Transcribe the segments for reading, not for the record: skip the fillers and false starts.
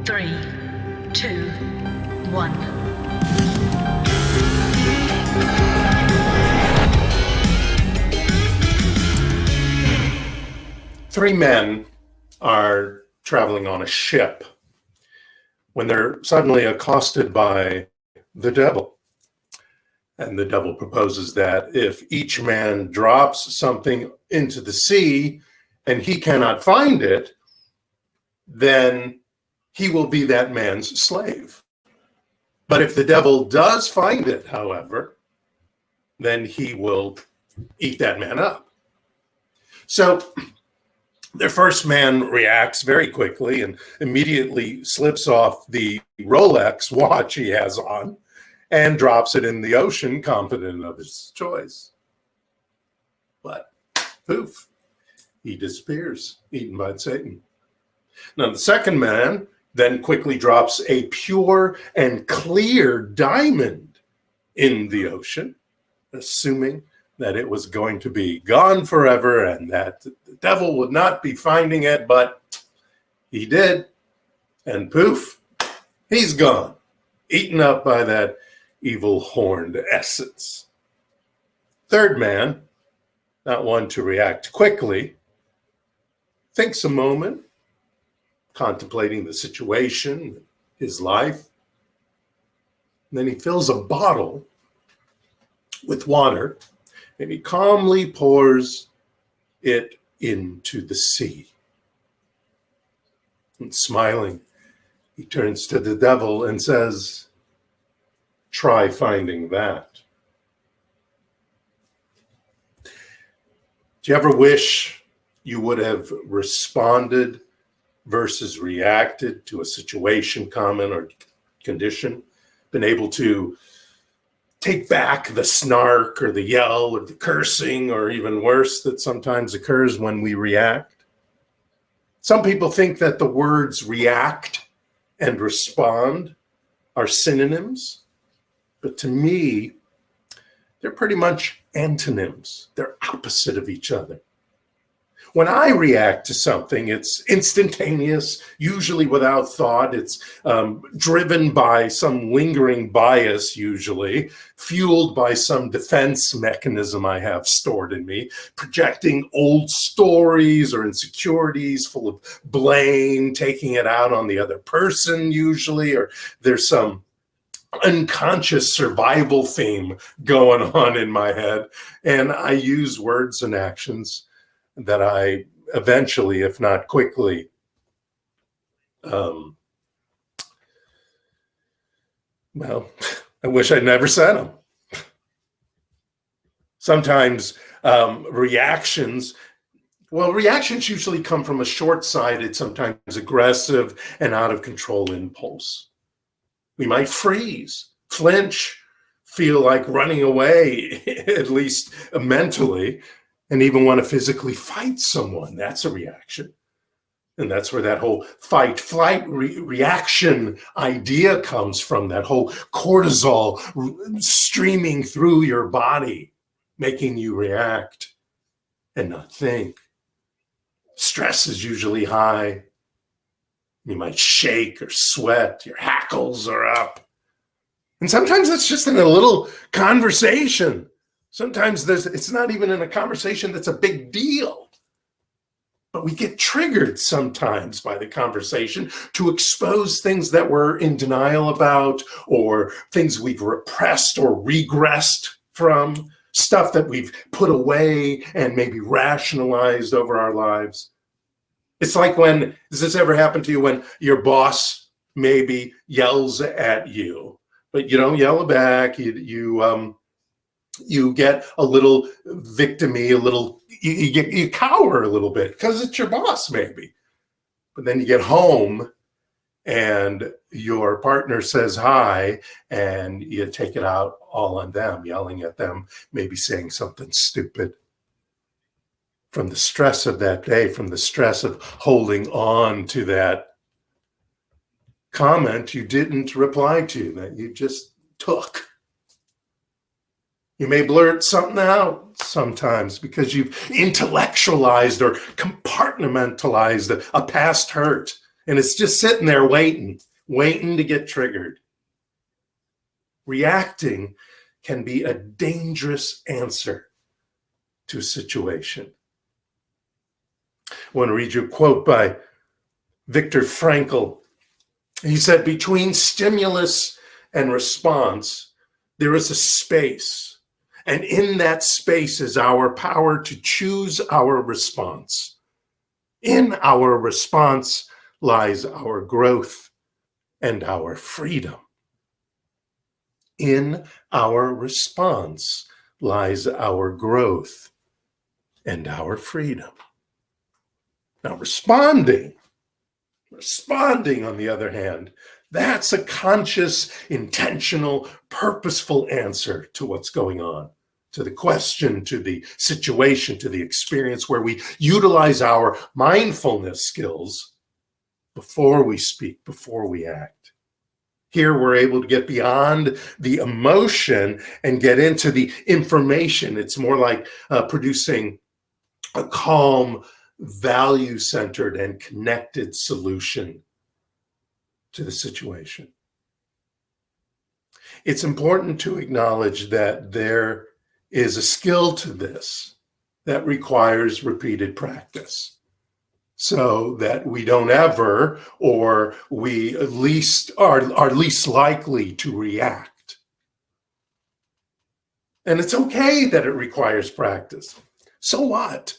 3, 2, 1. Three men are traveling on a ship when they're suddenly accosted by the devil. And the devil proposes that if each man drops something into the sea and he cannot find it, then he will be that man's slave. But if the devil does find it, however, then he will eat that man up. So their first man reacts very quickly and immediately slips off the Rolex watch he has on and drops it in the ocean, confident of his choice. But poof, he disappears, eaten by Satan. Now, the second man then quickly drops a pure and clear diamond in the ocean, assuming that it was going to be gone forever and that the devil would not be finding it, but he did. And poof, he's gone, eaten up by that evil horned essence. Third man, not one to react quickly, thinks a moment, contemplating the situation, his life. And then he fills a bottle with water and he calmly pours it into the sea. And smiling, he turns to the devil and says, "Try finding that." Do you ever wish you would have responded versus reacted to a situation, comment, or condition? Been able to take back the snark or the yell or the cursing, or even worse, that sometimes occurs when we react? Some people think that the words react and respond are synonyms, but to me, they're pretty much antonyms. They're opposite of each other. When I react to something, it's instantaneous, usually without thought. It's driven by some lingering bias, usually, fueled by some defense mechanism I have stored in me, projecting old stories or insecurities full of blame, taking it out on the other person, usually, or there's some unconscious survival theme going on in my head. And I use words and actions that I eventually, if not quickly, well, I wish I'd never said them. Sometimes reactions usually come from a short-sighted, sometimes aggressive and out of control impulse. We might freeze, flinch, feel like running away, at least mentally, and even want to physically fight someone. That's a reaction. And that's where that whole fight-flight reaction idea comes from, that whole cortisol streaming through your body, making you react and not think. Stress is usually high. You might shake or sweat. Your hackles are up. And sometimes it's just in a little conversation. Sometimes it's not even in a conversation that's a big deal. But we get triggered sometimes by the conversation to expose things that we're in denial about, or things we've repressed or regressed from, stuff that we've put away and maybe rationalized over our lives. It's like does this ever happen to you when your boss maybe yells at you, but you don't yell back, you get a little victim-y, you cower a little bit because it's your boss maybe. But then you get home and your partner says hi and you take it out all on them, yelling at them, maybe saying something stupid. From the stress of that day, from the stress of holding on to that comment you didn't reply to, that you just took. You may blurt something out sometimes because you've intellectualized or compartmentalized a past hurt, And it's just sitting there waiting to get triggered. Reacting can be a dangerous answer to a situation. I want to read you a quote by Viktor Frankl. He said, "Between stimulus and response, there is a space. And in that space is our power to choose our response. In our response lies our growth and our freedom." In our response lies our growth and our freedom. Now, responding, on the other hand, that's a conscious, intentional, purposeful answer to what's going on, to the question, to the situation, to the experience, where we utilize our mindfulness skills before we speak, before we act. Here, we're able to get beyond the emotion and get into the information. It's more like producing a calm, value-centered, and connected solution to the situation. It's important to acknowledge that there is a skill to this that requires repeated practice, so that we don't ever, or we at least are least likely to react. And it's okay that it requires practice. So what?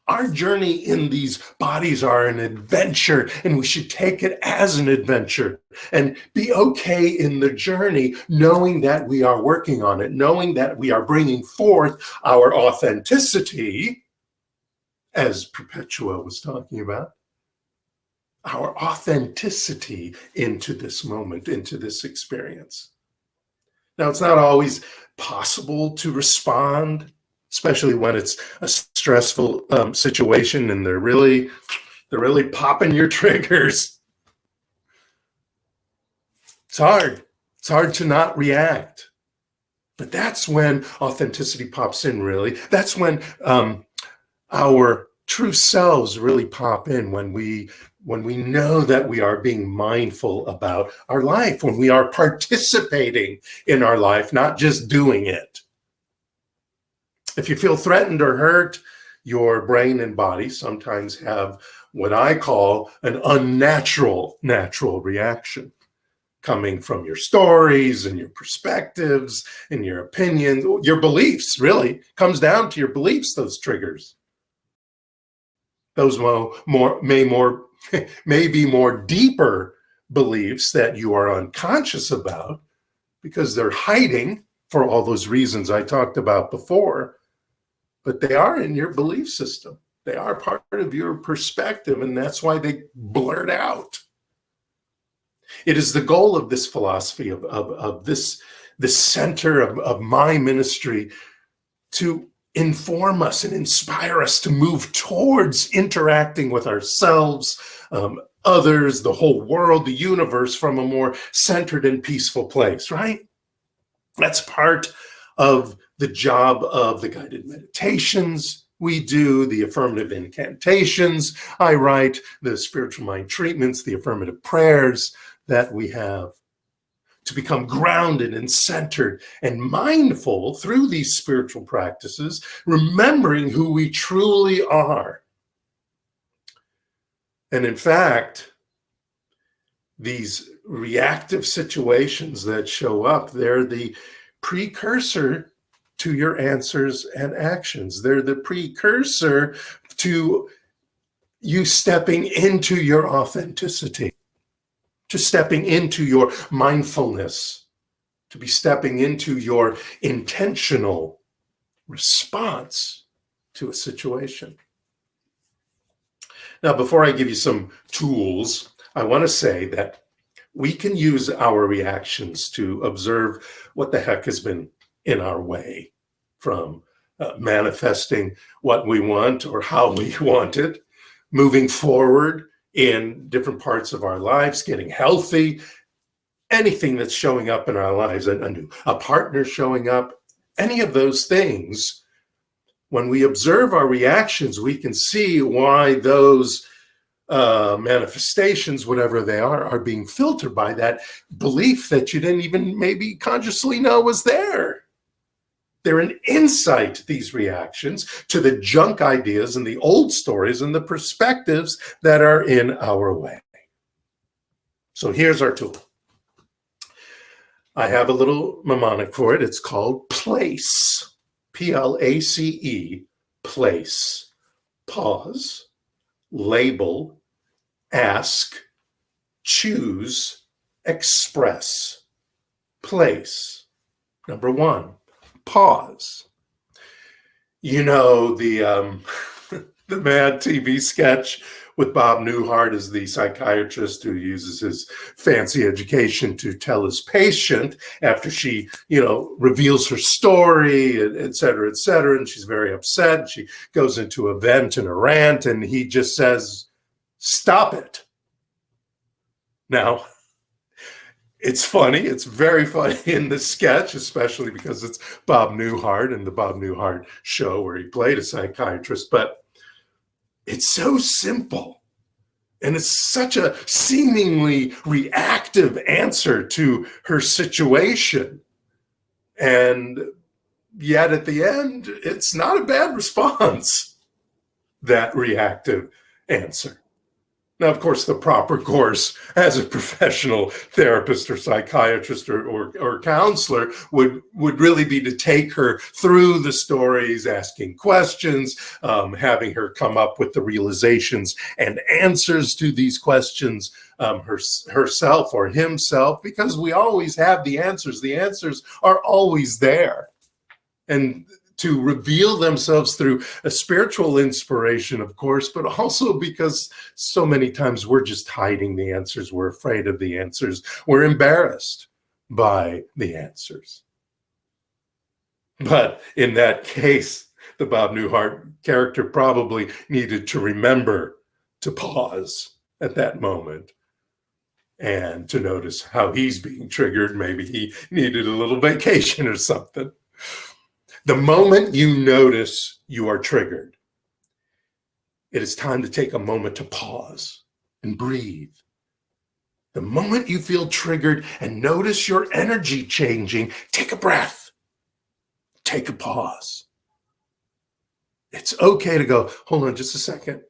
Our journey in these bodies are an adventure, and we should take it as an adventure and be okay in the journey, knowing that we are working on it, knowing that we are bringing forth our authenticity, as Perpetua was talking about, our authenticity into this moment, into this experience. Now, it's not always possible to respond, especially when it's a stressful situation and they're really popping your triggers. It's hard. It's hard to not react. But that's when authenticity pops in, really. That's when our true selves really pop in, when we know that we are being mindful about our life, when we are participating in our life, not just doing it. If you feel threatened or hurt, your brain and body sometimes have what I call an unnatural reaction, coming from your stories and your perspectives and your opinions, your beliefs. Really comes down to your beliefs, those triggers. Those may be more deeper beliefs that you are unconscious about, because they're hiding for all those reasons I talked about before. But they are in your belief system. They are part of your perspective, and that's why they blurt out. It is the goal of this philosophy, of this center of my ministry, to inform us and inspire us to move towards interacting with ourselves, others, the whole world, the universe, from a more centered and peaceful place, right? That's part of the job of the guided meditations we do, the affirmative incantations I write, the spiritual mind treatments, the affirmative prayers that we have, to become grounded and centered and mindful through these spiritual practices, remembering who we truly are. And in fact, these reactive situations that show up, they're the precursor to your answers and actions. They're the precursor to you stepping into your authenticity, to stepping into your mindfulness, to be stepping into your intentional response to a situation. Now, before I give you some tools, I want to say that we can use our reactions to observe what the heck has been in our way from manifesting what we want or how we want it, moving forward in different parts of our lives, getting healthy, anything that's showing up in our lives, a partner showing up, any of those things. When we observe our reactions, we can see why those manifestations, whatever they are being filtered by that belief that you didn't even maybe consciously know was there. They're an insight, these reactions, to the junk ideas and the old stories and the perspectives that are in our way. So here's our tool. I have a little mnemonic for it. It's called PLACE. P-L-A-C-E, place. Pause, label, ask, choose, express. Place. Number one, pause. You know the the Mad TV sketch with Bob Newhart as the psychiatrist who uses his fancy education to tell his patient after she, reveals her story, et cetera, and she's very upset. She goes into a vent and a rant, and he just says, "Stop it." Now, it's funny. It's very funny in the sketch, especially because it's Bob Newhart and the Bob Newhart show where he played a psychiatrist. But it's so simple. And it's such a seemingly reactive answer to her situation. And yet at the end, it's not a bad response, that reactive answer. Now, of course, the proper course as a professional therapist or psychiatrist or counselor would really be to take her through the stories, asking questions, having her come up with the realizations and answers to these questions herself or himself, because we always have the answers. The answers are always there. And to reveal themselves through a spiritual inspiration, of course, but also because so many times we're just hiding the answers. We're afraid of the answers. We're embarrassed by the answers. But in that case, the Bob Newhart character probably needed to remember to pause at that moment and to notice how he's being triggered. Maybe he needed a little vacation or something. The moment you notice you are triggered, it is time to take a moment to pause and breathe. The moment you feel triggered and notice your energy changing, take a breath. Take a pause. It's okay to go, hold on just a second.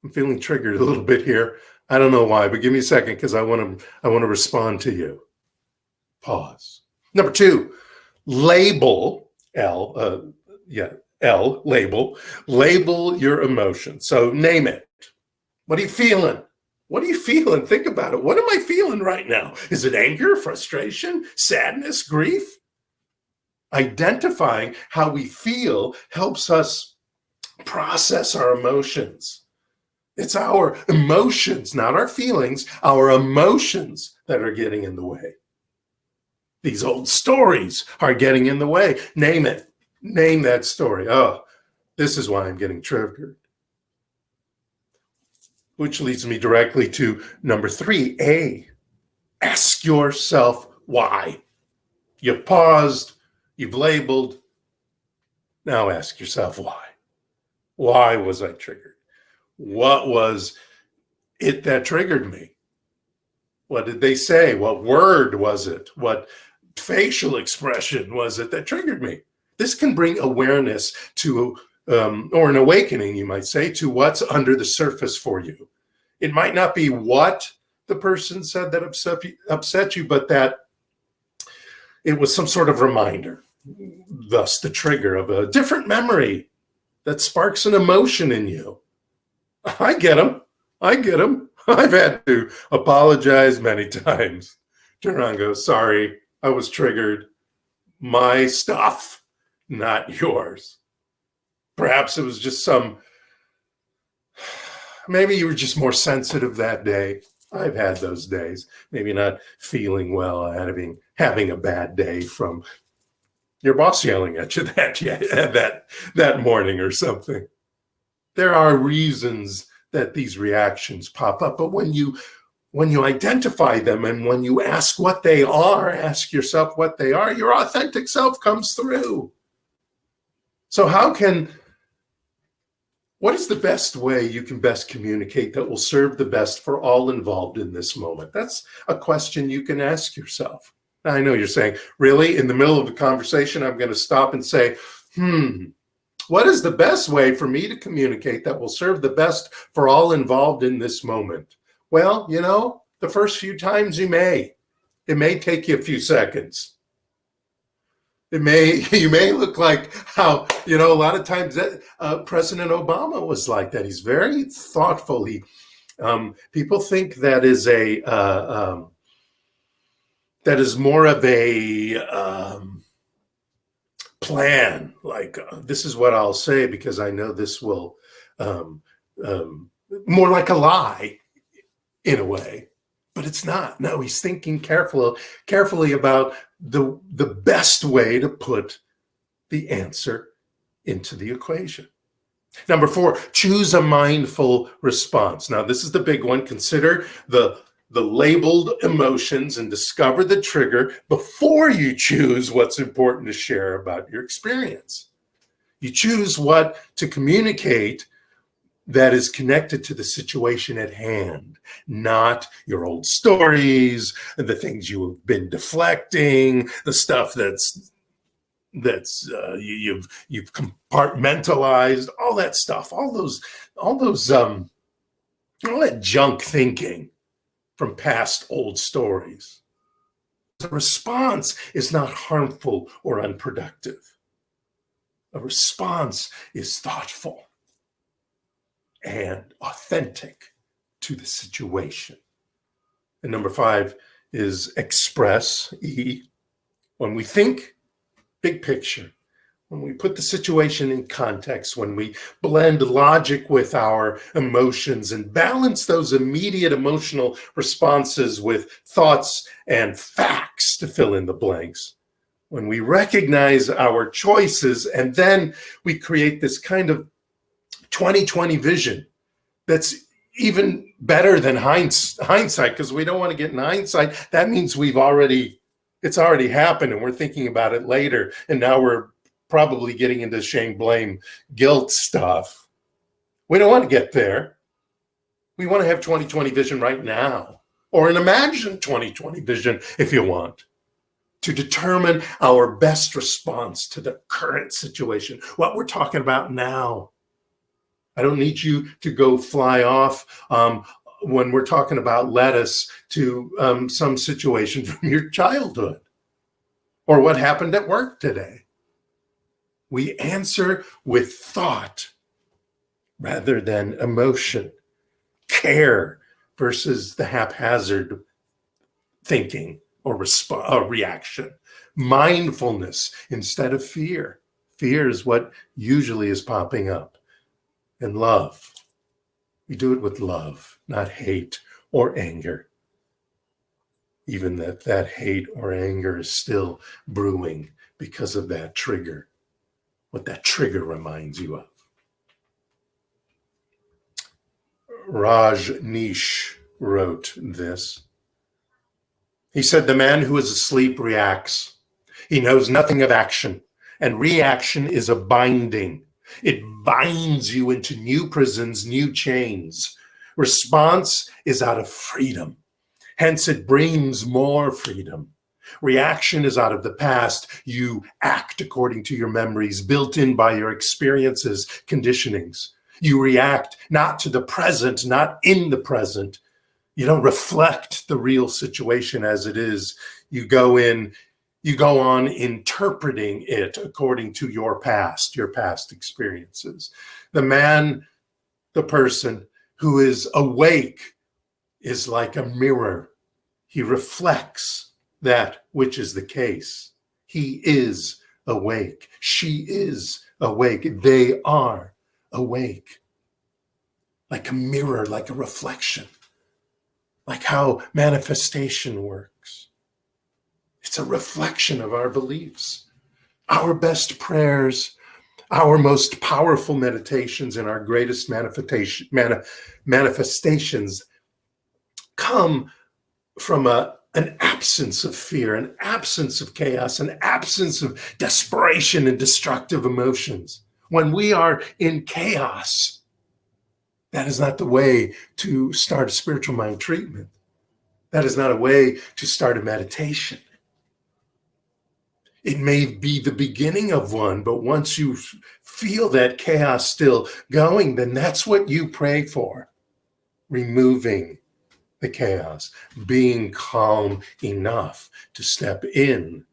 I'm feeling triggered a little bit here. I don't know why, but give me a second because I want to respond to you. Pause. Number two, label, label your emotion. So name it. What are you feeling? What are you feeling? Think about it. What am I feeling right now? Is it anger, frustration, sadness, grief? Identifying how we feel helps us process our emotions. It's our emotions, not our feelings, our emotions that are getting in the way. These old stories are getting in the way. Name it. Name that story. Oh, this is why I'm getting triggered. Which leads me directly to number 3A. Ask yourself why. You've paused. You've labeled. Now ask yourself why. Why was I triggered? What was it that triggered me? What did they say? What word was it? What facial expression was it that triggered me? This can bring awareness to, or an awakening, you might say, to what's under the surface for you. It might not be what the person said that upset you, but that it was some sort of reminder, thus the trigger of a different memory that sparks an emotion in you. I get them. I've had to apologize many times. Turn around and go, sorry, I was triggered. My stuff, not yours. Perhaps it was just maybe you were just more sensitive that day. I've had those days. Maybe not feeling well, having a bad day from your boss yelling at you that morning or something. There are reasons that these reactions pop up, but when you identify them and when you ask yourself what they are, your authentic self comes through. So how can What is the best way you can best communicate that will serve the best for all involved in this moment? That's a question you can ask yourself. Now, I know you're saying, really, in the middle of a conversation, I'm going to stop and say, what is the best way for me to communicate that will serve the best for all involved in this moment? Well, the first few times it may take you a few seconds. You may look like how, a lot of times that President Obama was like that. He's very thoughtful. People think that is that is more of a plan. Like, this is what I'll say because I know this will, more like a lie in a way. But it's not. No, he's thinking carefully about the best way to put the answer into the equation. Number 4, choose a mindful response. Now, this is the big one. Consider the labeled emotions and discover the trigger before you choose what's important to share about your experience. You choose what to communicate that is connected to the situation at hand, not your old stories, the things you have been deflecting, the stuff that's you've compartmentalized, all that stuff, all that junk thinking from past old stories. The response is not harmful or unproductive. A response is thoughtful and authentic to the situation. And number 5 is express, E. When we think big picture, when we put the situation in context, when we blend logic with our emotions and balance those immediate emotional responses with thoughts and facts to fill in the blanks, when we recognize our choices and then we create this kind of 20/20 vision that's even better than hindsight, because we don't want to get in hindsight. That means it's already happened and we're thinking about it later. And now we're probably getting into shame, blame, guilt stuff. We don't want to get there. We want to have 20/20 vision right now, or an imagined 20/20 vision if you want, to determine our best response to the current situation, what we're talking about now. I don't need you to go fly off when we're talking about lettuce to some situation from your childhood or what happened at work today. We answer with thought rather than emotion, care versus the haphazard thinking or reaction, mindfulness instead of fear. Fear is what usually is popping up. And love. We do it with love, not hate or anger. Even that hate or anger is still brewing because of that trigger, what that trigger reminds you of. Rajneesh wrote this. He said, "The man who is asleep reacts. He knows nothing of action, and reaction is a binding. It binds you into new prisons, new chains. Response is out of freedom. Hence, it brings more freedom. Reaction is out of the past. You act according to your memories, built in by your experiences, conditionings. You react not to the present, not in the present. You don't reflect the real situation as it is. You go on interpreting it according to your past experiences. The person who is awake is like a mirror. He reflects that which is the case. He is awake. She is awake. They are awake. Like a mirror, like a reflection. Like how manifestation works. It's a reflection of our beliefs. Our best prayers, our most powerful meditations, and our greatest manifestations come from an absence of fear, an absence of chaos, an absence of desperation and destructive emotions. When we are in chaos, That is not the way to start a spiritual mind treatment. That is not a way to start a meditation. It may be the beginning of one, but once you feel that chaos still going, then that's what you pray for. Removing the chaos, being calm enough to step in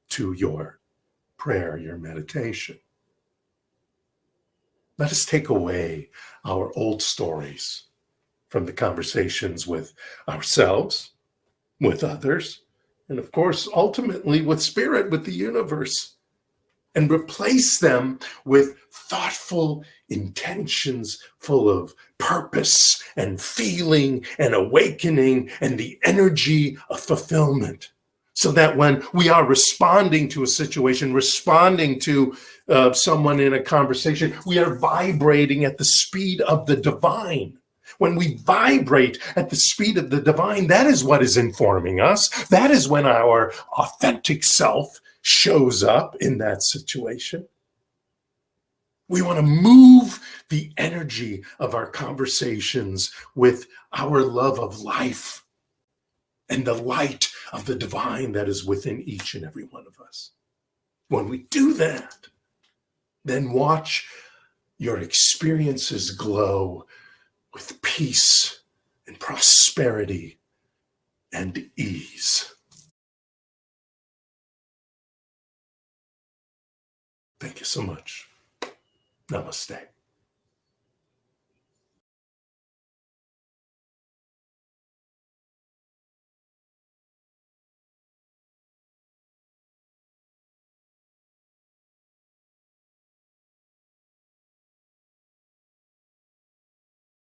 to your prayer, your meditation. Let us take away our old stories from the conversations with ourselves, with others, and of course, ultimately with spirit, with the universe, and replace them with thoughtful intentions full of purpose and feeling and awakening and the energy of fulfillment. So that when we are responding to a situation, responding to someone in a conversation, we are vibrating at the speed of the divine. When we vibrate at the speed of the divine, that is what is informing us. That is when our authentic self shows up in that situation. We want to move the energy of our conversations with our love of life and the light of the divine that is within each and every one of us. When we do that, then watch your experiences glow with peace and prosperity and ease. Thank you so much. Namaste.